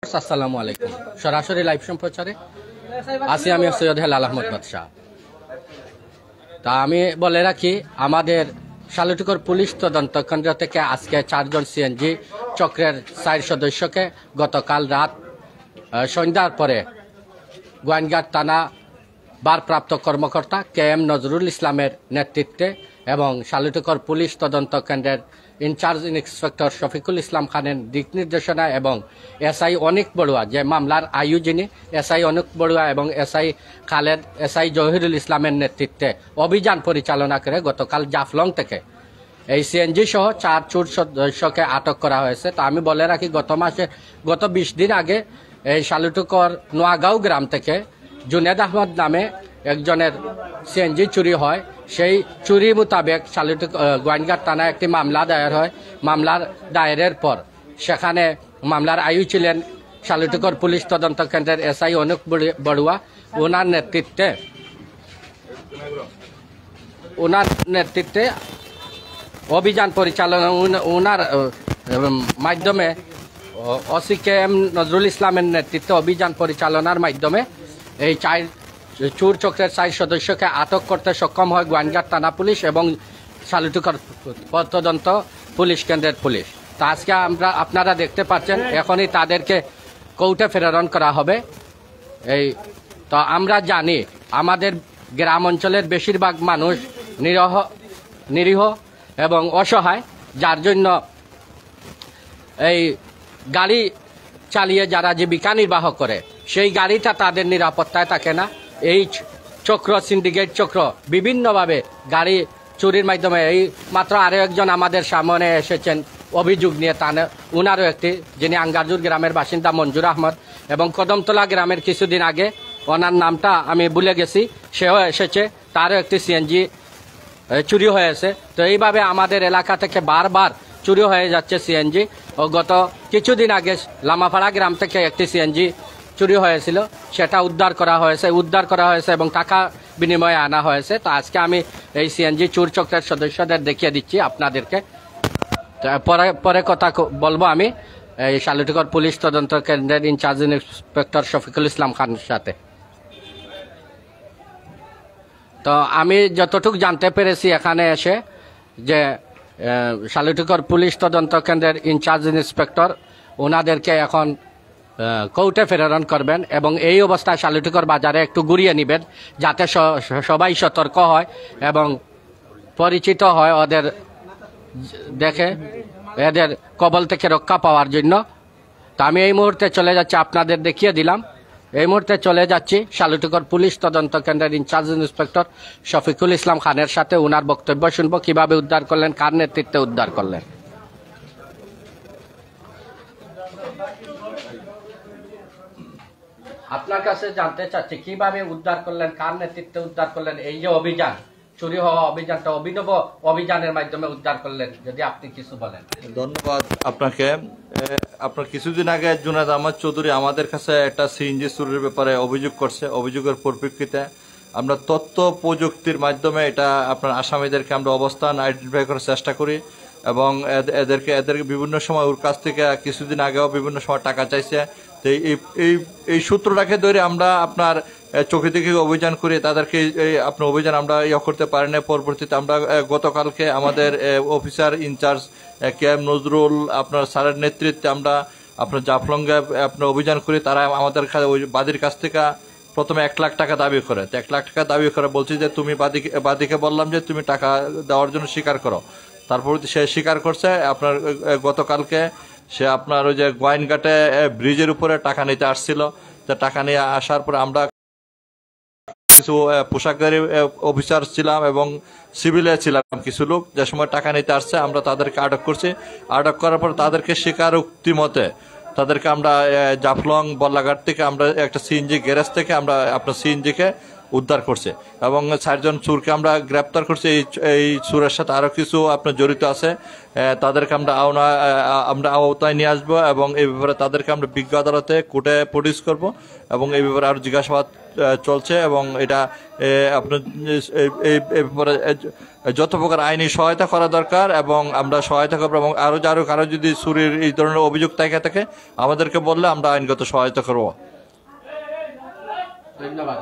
আসসালামু আলাইকুম। সরাসরি লাইভ সম্প্রচারে আছি আমি সৈয়দ হেলাল আহমদ বাদশাহ। তা আমি বলে রাখি, আমাদের শালুটিকর পুলিশ তদন্ত কেন্দ্র থেকে আজকে 4 জন সিএনজি চক্রের 4 সদস্যকে গতকাল রাত সন্ধ্যার পরে গোয়াইনঘাট থানা ভারপ্রাপ্ত কর্মকর্তা KM নজরুল ইসলামের নেতৃত্বে এবং শালুটিকর পুলিশ তদন্ত কেন্দ্রের ইনচার্জ ইন্সপেক্টর শফিকুল ইসলাম খানের দিক নির্দেশনা এবং SI অনিক বড়ুয়া, যে মামলার আয়ু যিনি, SI অনিক বড়ুয়া এবং SI খালেদ, SI জহিরুল ইসলামের নেতৃত্বে অভিযান পরিচালনা করে গতকাল জাফলং থেকে এই সিএনজি সহ 4 চোর সদস্যকে আটক করা হয়েছে। তা আমি বলে রাখি, গত 20 দিন আগে এই শালুটিকর নোয়াগাঁও গ্রাম থেকে জুনেদ আহমদ নামে একজনের সিএনজি চুরি হয়। সেই চুরি মোতাবেক গোয়াইনঘাট থানায় একটি মামলা দায়ের হয়। মামলার দায়েরের পর সেখানে মামলার আয়ু ছিলেন শালুটিকর পুলিশ তদন্ত কেন্দ্রের SI অনুক বড়ুয়া। ওনার নেতৃত্বে অভিযান পরিচালনা, ওনার মাধ্যমে OC KM নজরুল ইসলামের নেতৃত্বে অভিযান পরিচালনার মাধ্যমে এই 4 চোর চক্রের 4 সদস্যকে আটক করতে সক্ষম হয় গোয়াইনঘাট থানা পুলিশ এবং শালুটিকর তদন্ত পুলিশ কেন্দ্রের পুলিশ। তা আজকে আপনারা দেখতে পাচ্ছেন, এখনই তাদেরকে কোর্টে প্রেরণ করা হবে। তো আমরা জানি আমাদের গ্রাম অঞ্চলের বেশিরভাগ মানুষ নিরীহ এবং অসহায়, যার জন্য এই গাড়ি চালিয়ে যারা জীবিকা নির্বাহ করে সেই গাড়িটা তাদের নিরাপত্তায় থাকে না। এই চক্র, সিন্ডিকেট চক্র বিভিন্নভাবে গাড়ি চুরির মাধ্যমে, এই মাত্র আরও একজন আমাদের সামনে এসেছেন অভিযোগ নিয়ে, উনারও একটি, যিনি আঙ্গারজুর গ্রামের বাসিন্দা মঞ্জুর আহমদ, এবং কদমতলা গ্রামের কিছুদিন আগে, ওনার নামটা আমি ভুলে গেছি, সেও এসেছে, তারও একটি সিএনজি চুরি হয়েছে। তো এইভাবে আমাদের এলাকা থেকে বারবার চুরি হয়ে যাচ্ছে সিএনজি। ও গত কিছুদিন আগে লামাপাড়া গ্রাম থেকে একটি সিএনজি চুরি হয়েছিল, সেটা উদ্ধার করা হয়েছে এবং টাকা বিনিময়ে আনা হয়েছে। তো আজকে আমি এই সিএনজি চোর চক্রের সদস্যদের দেখিয়ে দিচ্ছি আপনাদেরকে। পরে কথা বলবো আমি এই শালুটিকর পুলিশ তদন্ত কেন্দ্রের ইনচার্জ ইন্সপেক্টর শফিকুল ইসলাম খানের সাথে। তো আমি যতটুকু জানতে পেরেছি এখানে এসে, যে শালুটিকর পুলিশ তদন্ত কেন্দ্রের ইনচার্জ ইন্সপেক্টর ওনাদেরকে এখন কোর্টে প্রেরণ করবেন এবং এই অবস্থায় শালুটিকর বাজারে একটু ঘুরিয়ে নেবেন, যাতে সবাই সতর্ক হয় এবং পরিচিত হয় ওদের দেখে, এদের কবল থেকে রক্ষা পাওয়ার জন্য। তো আমি এই মুহূর্তে চলে যাচ্ছি, আপনাদের দেখিয়ে দিলাম, এই মুহূর্তে চলে যাচ্ছি শালুটিকর পুলিশ তদন্ত কেন্দ্রের ইনচার্জ ইন্সপেক্টর শফিকুল ইসলাম খানের সাথে। ওনার বক্তব্য শুনবো, কিভাবে উদ্ধার করলেন, কার নেতৃত্বে উদ্ধার করলেন। আপনার কাছে জানতে চাচ্ছি, কিভাবে উদ্ধার করলেন, কার নেতৃত্বে উদ্ধার করলেন, এই যে অভিযান, চুরি হওয়া অভিযানটা অভিনব অভিযানের মাধ্যমে উদ্ধার করলেন, যদি আপনি কিছু বলেন। ধন্যবাদ আপনাকে। আপনার কিছুদিন আগে জুনায়েদ আহমদ চৌধুরী আমাদের কাছে একটা সিএনজি চুরির ব্যাপারে অভিযোগ করছে। অভিযোগের পরিপ্রেক্ষিতে আমরা তথ্য প্রযুক্তির মাধ্যমে এটা আপনার আসামিদেরকে আমরা অবস্থান আইডেন্টিফাই করার চেষ্টা করি এবং এদেরকে বিভিন্ন সময় ওর কাছ থেকে কিছুদিন আগেও বিভিন্ন সময় টাকা চাইছে। তো এই সূত্রটাকে ধরে আমরা আপনার চোখে দেখে অভিযান করি, তাদেরকে আপনার অভিযান আমরা করতে পারি না। পরবর্তীতে আমরা গতকালকে আমাদের অফিসার ইনচার্জ KM নজরুল আপনার স্যারের নেতৃত্বে আমরা আপনার জাফলংয়ে আপনার অভিযান করি। তারা আমাদের বাদীর কাছ থেকে প্রথমে 1 লাখ টাকা দাবি করে। তো 1 লাখ টাকা দাবি করে বলছি যে তুমি বাদীকে বললাম যে তুমি টাকা দেওয়ার জন্য স্বীকার করো। তারপর সে স্বীকার করছে। আপনার গতকালকে সে আপনার ওই যে গোয়াইনঘাটে ব্রিজের উপরে টাকা নিতে আসছিল। তো টাকা নিয়ে আসার পরে আমরা কিছু পোশাকধারী অফিসার ছিলাম এবং সিভিলে ছিলাম কিছু লোক, যে সময় টাকা নিতে আসছে আমরা তাদেরকে আটক করছি। আটক করার পর তাদেরকে স্বীকারোক্তি মতে তাদেরকে আমরা জাফলং বল্লাঘাট থেকে আমরা একটা সিএনজি গ্যারেজ থেকে আমরা আপনার সিএনজিকে উদ্ধার করছে এবং 4 জন চোরকে আমরা গ্রেপ্তার করছি। এই চোরের সাথে আরো কিছু আপনার জড়িত আছে, তাদেরকে আমরা আওতায় নিয়ে আসবো এবং এই ব্যাপারে তাদেরকে আমরা বিজ্ঞ আদালতে কোর্টে প্রডিউস করব এবং এই ব্যাপারে আরো জিজ্ঞাসাবাদ চলছে এবং এটা আপনার এই ব্যাপারে যত প্রকার আইনি সহায়তা করা দরকার এবং আমরা সহায়তা করবো এবং আরো কারো যদি চুরির এই ধরনের অভিযোগ থাকে আমাদেরকে বললে আমরা আইনগত সহায়তা করবো। ধন্যবাদ।